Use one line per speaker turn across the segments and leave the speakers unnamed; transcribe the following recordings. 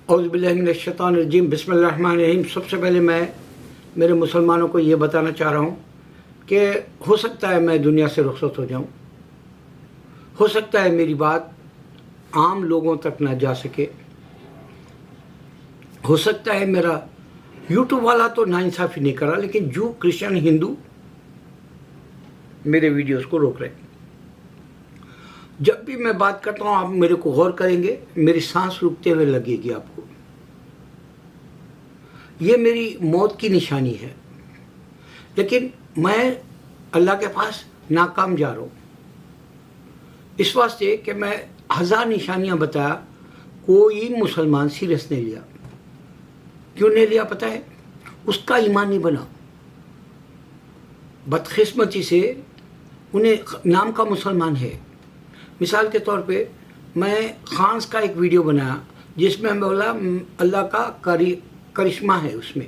औज़ुबिल्लाहिमिनश्शैतानिर्रजीम बिस्मिल्लाहिर्रहमानिर्रहीम। सबसे पहले मैं मेरे मुसलमानों को ये बताना चाह रहा हूँ कि हो सकता है मैं दुनिया से रुखसत हो जाऊँ, हो सकता है मेरी बात आम लोगों तक ना जा सके, हो सकता है मेरा यूट्यूब वाला तो नाइंसाफ़ी नहीं कर रहा, लेकिन जू क्रिश्चियन हिंदू मेरे वीडियोस को रोक रहे हैं। जब भी मैं बात करता हूँ आप मेरे को गौर करेंगे, मेरी सांस रुकते हुए लगेगी आपको। ये मेरी मौत की निशानी है, लेकिन मैं अल्लाह के पास नाकाम जा रहा हूँ। इस वास्ते कि मैं 1000 निशानियाँ बताया, कोई मुसलमान सीरियस नहीं लिया। क्यों नहीं लिया पता है? उसका ईमान नहीं बना। बदकिस्मती से उन्हें नाम का मुसलमान है। मिसाल के तौर पे मैं खान्स का एक वीडियो बनाया जिसमें मैं बोला अल्लाह का करिश्मा है। उसमें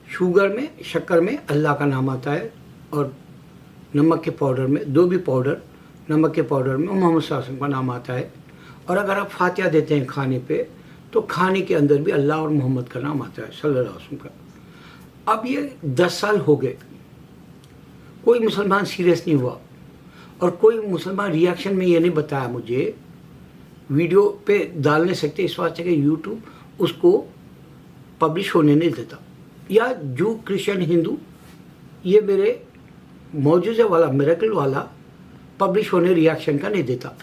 शुगर में, शक्कर में अल्लाह का नाम आता है, और नमक के पाउडर में, दो भी पाउडर, नमक के पाउडर में मोहम्मद सल्लल्लाहु अलैहि वसल्लम का नाम आता है। और अगर आप फातिहा देते हैं खाने पे, तो खाने के अंदर भी अल्लाह और मोहम्मद का नाम आता है सल्लल्लाहु अलैहि वसल्लम का। अब ये 10 साल हो गए, कोई मुसलमान सीरियस नहीं हुआ, और कोई मुसलमान रिएक्शन में ये नहीं बताया मुझे वीडियो पे डाल नहीं सकते, इस वास्ते कि यूट्यूब उसको पब्लिश होने नहीं देता, या जू क्रिश्चियन हिंदू ये मेरे मौजूज़े वाला मिरेकल वाला पब्लिश होने रिएक्शन का नहीं देता।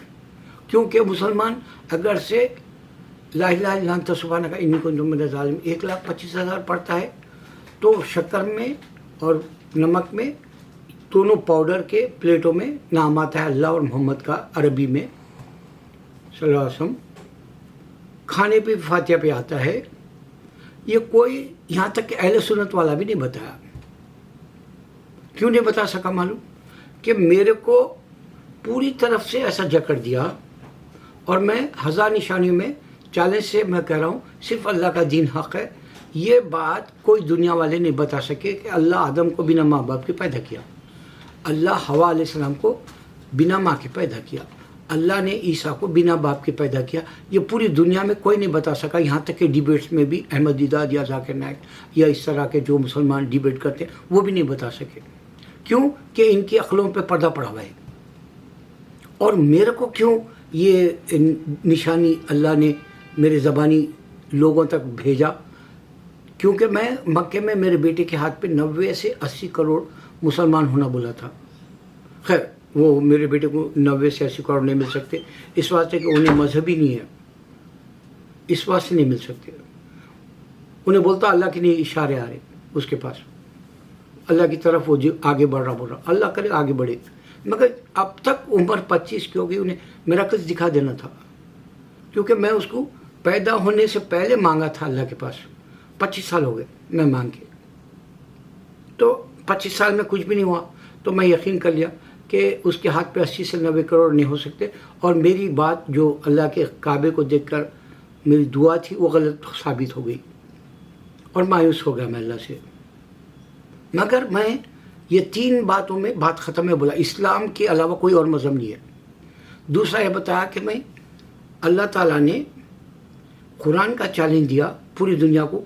क्योंकि मुसलमान अगर से ला इलाहा इल्लल्लाह अंत सुब्हानका इन्नी कुन्तु मिनज़ ज़ालिमीन 1,25,000 पढ़ता है, तो शक्कर में और नमक में दोनों पाउडर के प्लेटों में नाम आता है अल्लाह और मोहम्मद का, अरबी में सल्लल्लाहु अलैहि वसल्लम। खाने पे फातिहा पे आता है। ये कोई यहाँ तक कि अहले सुन्नत वाला भी नहीं बताया। क्यों नहीं बता सका मालूम? कि मेरे को पूरी तरफ से ऐसा जकड़ दिया, और मैं 1000 निशानियों में चैलेंज से मैं कह रहा हूँ सिर्फ अल्लाह का दीन हक़ है। ये बात कोई दुनिया वाले नहीं बता सके कि अल्लाह आदम को बिना माँ बाप के पैदा किया, अल्लाह हवा अलैहिस्सलाम को बिना माँ के पैदा किया, अल्लाह ने ईसा को बिना बाप के पैदा किया। ये पूरी दुनिया में कोई नहीं बता सका। यहाँ तक कि डिबेट्स में भी अहमद दीदार या जाकिर नाइक या इस तरह के जो मुसलमान डिबेट करते हैं वो भी नहीं बता सके। क्यों? कि इनकी अक्लों पे पर्दा पड़ा हुआ है। और मेरे को क्यों ये निशानी अल्लाह ने मेरे ज़बानी लोगों तक भेजा? क्योंकि मैं मक्के में मेरे बेटे के हाथ पे 90 से 80 करोड़ मुसलमान होना बोला था। खैर वो मेरे बेटे को 90 से 80 करोड़ नहीं मिल सकते, इस वास्ते कि उन्हें मजहब ही नहीं है, इस वास्ते नहीं मिल सकते। उन्हें बोलता अल्लाह के लिए इशारे आ रहे उसके पास, अल्लाह की तरफ वो आगे बढ़ रहा बोल रहा, अल्लाह करे आगे बढ़े। मगर अब तक उम्र 25 की हो गई, उन्हें मेरा कुछ दिखा देना था। क्योंकि मैं उसको पैदा होने से पहले मांगा था अल्लाह के पास। 25 साल हो गए मैं मांग के, तो 25 साल में कुछ भी नहीं हुआ। तो मैं यकीन कर लिया कि उसके हाथ पे 80 से 90 करोड़ नहीं हो सकते, और मेरी बात जो अल्लाह के काबे को देखकर मेरी दुआ थी वो गलत साबित हो गई, और मायूस हो गया मैं अल्लाह से। मगर मैं ये 3 बातों में बात ख़त्म है बोला, इस्लाम के अलावा कोई और मज़हब नहीं है। दूसरा ये बताया कि मैं अल्लाह ताला ने कुरान का चैलेंज दिया पूरी दुनिया को,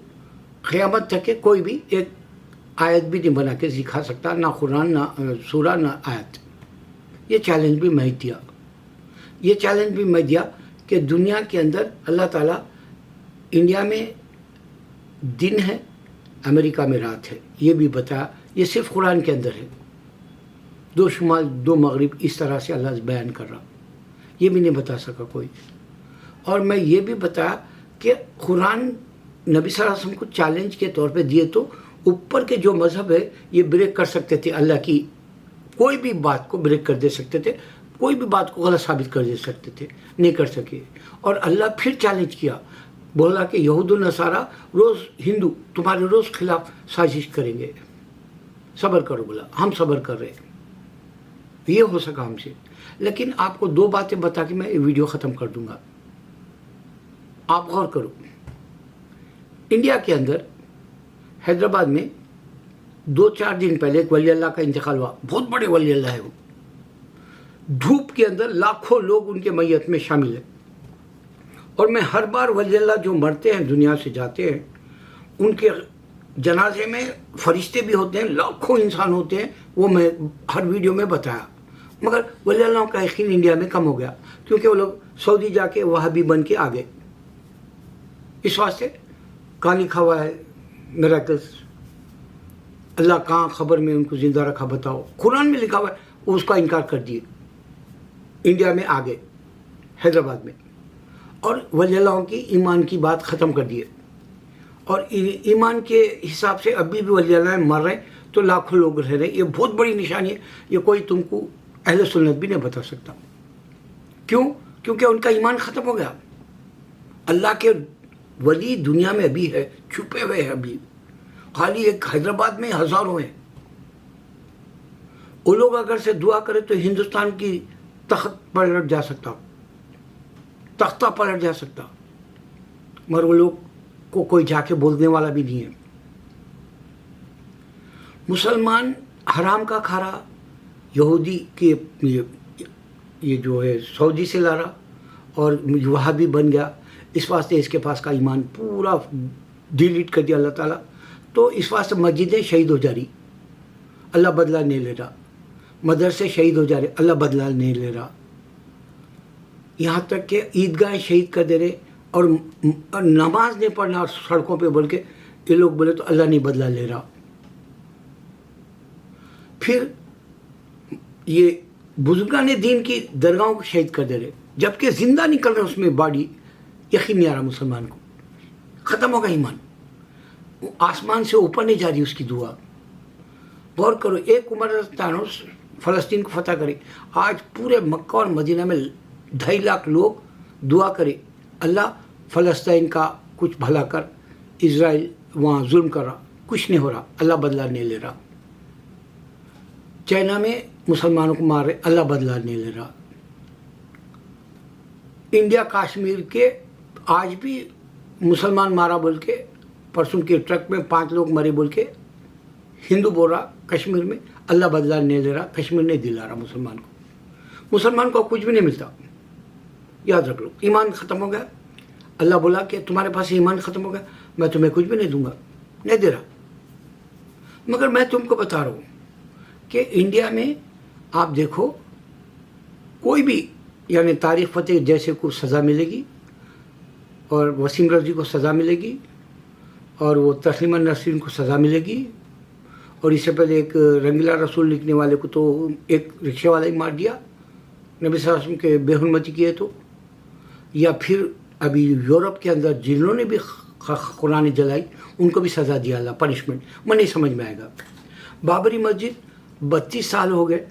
क़यामत तक के कोई भी एक आयत भी नहीं बना के दिखा सकता, ना कुरान, ना सूरा, ना आयत। ये चैलेंज भी मैं दिया। ये चैलेंज भी मैं दिया कि दुनिया के अंदर अल्लाह ताला, इंडिया में दिन है, अमेरिका में रात है, ये भी बताया। ये सिर्फ कुरान के अंदर है। 2 शुमाल 2 मगरिब इस तरह से अल्लाह बयान कर रहा, ये भी नहीं बता सका कोई। और मैं ये भी बताया कि कुरान नबी सल्लल्लाहु अलैहि वसल्लम को चैलेंज के तौर पे दिए, तो ऊपर के जो मज़हब है ये ब्रेक कर सकते थे, अल्लाह की कोई भी बात को ब्रेक कर दे सकते थे, कोई भी बात को गलत साबित कर दे सकते थे, नहीं कर सके। और अल्लाह फिर चैलेंज किया, बोला कि यहूद और नसारा रोज़ हिंदू तुम्हारे रोज़ खिलाफ साजिश करेंगे, सब्र करो। बोला हम सब्र कर रहे हैं, ये हो सका हमसे। लेकिन आपको 2 बातें बता के मैं ये वीडियो ख़त्म कर दूंगा, आप गौर करो। इंडिया के अंदर हैदराबाद में 2-4 दिन पहले एक वली अल्लाह का इंतकाल हुआ, बहुत बड़े वली अल्लाह है वो। धूप के अंदर लाखों लोग उनके मैयत में शामिल है, اور میں ہر بار ولی اللہ جو مرتے ہیں دنیا سے جاتے ہیں ان کے جنازے میں فرشتے بھی ہوتے ہیں، لاکھوں انسان ہوتے ہیں، وہ میں ہر ویڈیو میں بتایا، مگر ولی اللہ کا یقین انڈیا میں کم ہو گیا کیونکہ وہ لوگ سعودی جا کے وہابی بن کے آ گئے. اس واسطے کہاں لکھا ہوا ہے میراکلس، اللہ کہاں خبر میں ان کو زندہ رکھا بتاؤ، قرآن میں لکھا ہوا ہے، وہ اس کا انکار کر دیے، انڈیا میں آ گئے حیدرآباد میں، اور ولی اللہ کی ایمان کی بات ختم کر دیے. اور ایمان کے حساب سے ابھی بھی ولی اللہ مر رہے تو لاکھوں لوگ رہ رہے. یہ بہت بڑی نشانی ہے، یہ کوئی تم کو اہل سنت بھی نہیں بتا سکتا. کیوں؟ کیونکہ ان کا ایمان ختم ہو گیا. اللہ کے ولی دنیا میں ابھی ہے، چھپے ہوئے ہیں ابھی، خالی ایک حیدرآباد میں ہزاروں ہیں. وہ لوگ اگر سے دعا کرے تو ہندوستان کی تخت پلٹ جا سکتا، تختہ پلٹ جا سکتا، مگر وہ لوگ کو کوئی جا کے بولنے والا بھی نہیں ہے. مسلمان حرام کا کھا رہا، یہودی کے یہ جو ہے سعودی سے لا رہا اور وہابی بن گیا، اس واسطے اس کے پاس کا ایمان پورا ڈیلیٹ کر دیا اللہ تعالیٰ. تو اس واسطے مسجدیں شہید ہو جا رہی، اللہ بدلہ نہیں لے رہا، مدرسے شہید ہو جا رہے، اللہ بدلہ نہیں لے رہا، یہاں تک کہ عیدگاہیں شہید کر دے رہے، اور نماز نہیں پڑھنا سڑکوں پہ بول کے یہ لوگ بولے تو اللہ نہیں بدلہ لے رہا. پھر یہ بزرگان دین کی درگاہوں کو شہید کر دے رہے جبکہ زندہ نکل رہے اس میں باڈی. یقین نہیں آ رہا مسلمان کو، ختم ہوگا ایمان، آسمان سے اوپر نہیں جا رہی اس کی دعا. غور کرو، ایک عمر تانوس فلسطین کو فتح کرے، آج پورے مکہ اور مدینہ میں 2.5 لاکھ لوگ دعا کرے، اللہ فلسطین کا کچھ بھلا کر، اسرائیل وہاں ظلم کر رہا، کچھ نہیں ہو رہا، اللہ بدلہ نہیں لے رہا. چائنا میں مسلمانوں کو مار رہے، اللہ بدلہ نہیں لے رہا. انڈیا کشمیر کے آج بھی مسلمان مارا بول کے، پرسوں کے ٹرک میں 5 لوگ مرے بول کے ہندو بول رہا کشمیر میں، اللہ بدلہ نہیں لے رہا، کشمیر نہیں دلا رہا مسلمان کو. مسلمان کو کچھ بھی نہیں ملتا، یاد رکھ لو. ایمان ختم ہو گیا، اللہ بولا کہ تمہارے پاس ایمان ختم ہو گیا، میں تمہیں کچھ بھی نہیں دوں گا، نہیں دے رہا. مگر میں تم کو بتا رہا ہوں کہ انڈیا میں آپ دیکھو کوئی بھی یعنی طارق فتح جیسے کو سزا ملے گی، اور وسیم رضوی کو سزا ملے گی، اور وہ تسلیمہ نسرین کو سزا ملے گی. اور اس سے پہلے ایک رنگیلا رسول لکھنے والے کو تو ایک رکشے والا ہی مار دیا، نبی صلی اللہ علیہ وسلم کے بے حرمتی کیے تو. یا پھر ابھی یورپ کے اندر جنہوں نے بھی قرآن جلائی ان کو بھی سزا دیا اللہ، پنشمنٹ. میں نہیں سمجھ میں آئے گا. بابری مسجد 32 سال ہو گئے،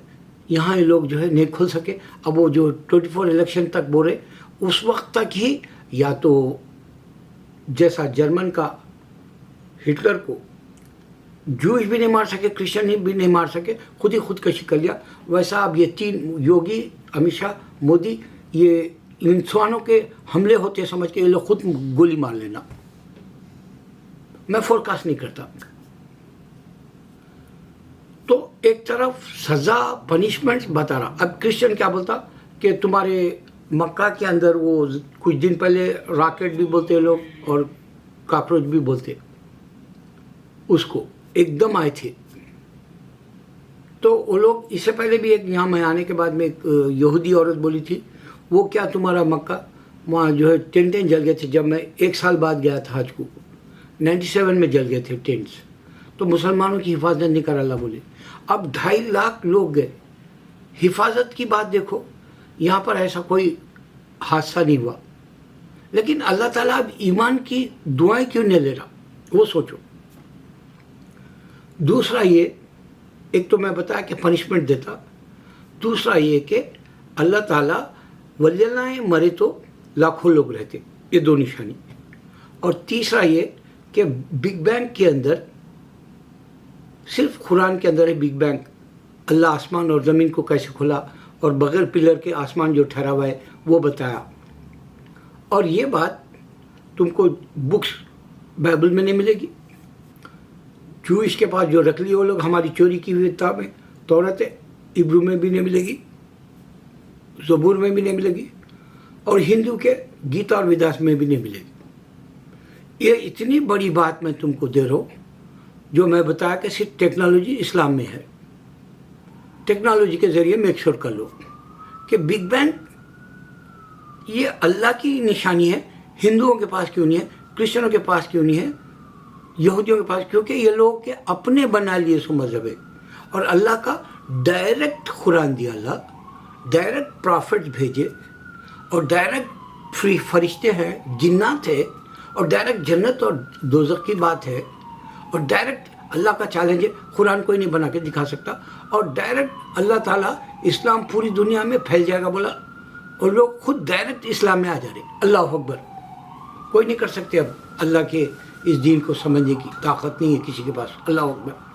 یہاں یہ لوگ جو ہے نہیں کھل سکے. اب وہ جو 24 الیکشن تک بول رہے، اس وقت تک ہی یا تو جیسا جرمن کا ہٹلر کو جوش بھی نہیں مار سکے، کرسچن بھی نہیں مار سکے، خود ہی خودکشی کر لیا، ویسا اب یہ 3 یوگی، امت شاہ، مودی، یہ انسانوں کے حملے ہوتے سمجھ کے یہ لوگ خود گولی مار لینا. میں فورکاسٹ نہیں کرتا. تو ایک طرف سزا پنشمنٹ بتا رہا. اب کرسچن کیا بولتا کہ تمہارے مکہ کے اندر وہ کچھ دن پہلے راکٹ بھی بولتے لوگ اور کاکروچ بھی بولتے، اس کو ایک دم آئے تھے. تو وہ لوگ اس سے پہلے بھی ایک یہاں میں آنے کے بعد میں ایک یہودی عورت بولی تھی، وہ کیا تمہارا مکہ وہاں جو ہے ٹینٹ جل گئے تھے. جب میں 1 سال بعد گیا تھا حج کو، 97 میں جل گئے تھے ٹینٹس. تو مسلمانوں کی حفاظت نہیں کر اللہ بولے. اب 2.5 لاکھ لوگ گئے. حفاظت کی بات دیکھو، یہاں پر ایسا کوئی حادثہ نہیں ہوا، لیکن اللہ تعالیٰ اب ایمان کی دعائیں کیوں نہیں لے رہا وہ سوچو. دوسرا یہ، ایک تو میں بتایا کہ پنشمنٹ دیتا، دوسرا یہ کہ اللہ تعالیٰ ولی اللہ مرے تو لاکھوں لوگ رہتے، یہ 2 نشانی. اور تیسرا یہ کہ بگ بینگ کے اندر، صرف قرآن کے اندر ہے بگ بینگ، اللہ آسمان اور زمین کو کیسے کھولا اور بغیر پلر کے آسمان جو ٹھہرا ہوا ہے وہ بتایا. اور یہ بات تم کو بکس بائبل میں نہیں ملے گی. جوئش کے پاس جو رکھ لی وہ لوگ ہماری چوری کی ہوئی کتابیں، تورات عبرو میں بھی نہیں ملے گی، زبور میں بھی نہیں ملے گی. اور ہندو کے गीता और वेदास में भी नहीं मिलेगी। ये इतनी बड़ी बात मैं तुमको दे रहा हूँ जो मैं बताया कि सिर्फ टेक्नोलॉजी इस्लाम में है। टेक्नोलॉजी के ज़रिए मेक श्योर कर लो कि बिग बैंग ये अल्लाह की निशानी है। हिंदुओं के पास क्यों नहीं है, क्रिश्चियनों के पास क्यों नहीं है, यहूदियों के पास? क्योंकि ये लोगों के अपने बना लिए सो मज़हब है। और अल्लाह का डायरेक्ट कुरान दिया, अल्लाह डायरेक्ट प्रॉफिट्स भेजे और डायरेक्ट फ्री फरिश्ते हैं, जिन्नात है, और डायरेक्ट जन्नत और दोज़ख की बात है, और डायरेक्ट अल्लाह का चैलेंज है, कुरान कोई नहीं बना के दिखा सकता। और डायरेक्ट अल्लाह ताला इस्लाम पूरी दुनिया में फैल जाएगा बोला, और लोग खुद डायरेक्ट इस्लाम में आ जा रहे। अल्लाह अकबर। कोई नहीं कर सकते अब अल्लाह के इस दीन को समझने की ताकत नहीं है किसी के पास। अल्लाह अकबर।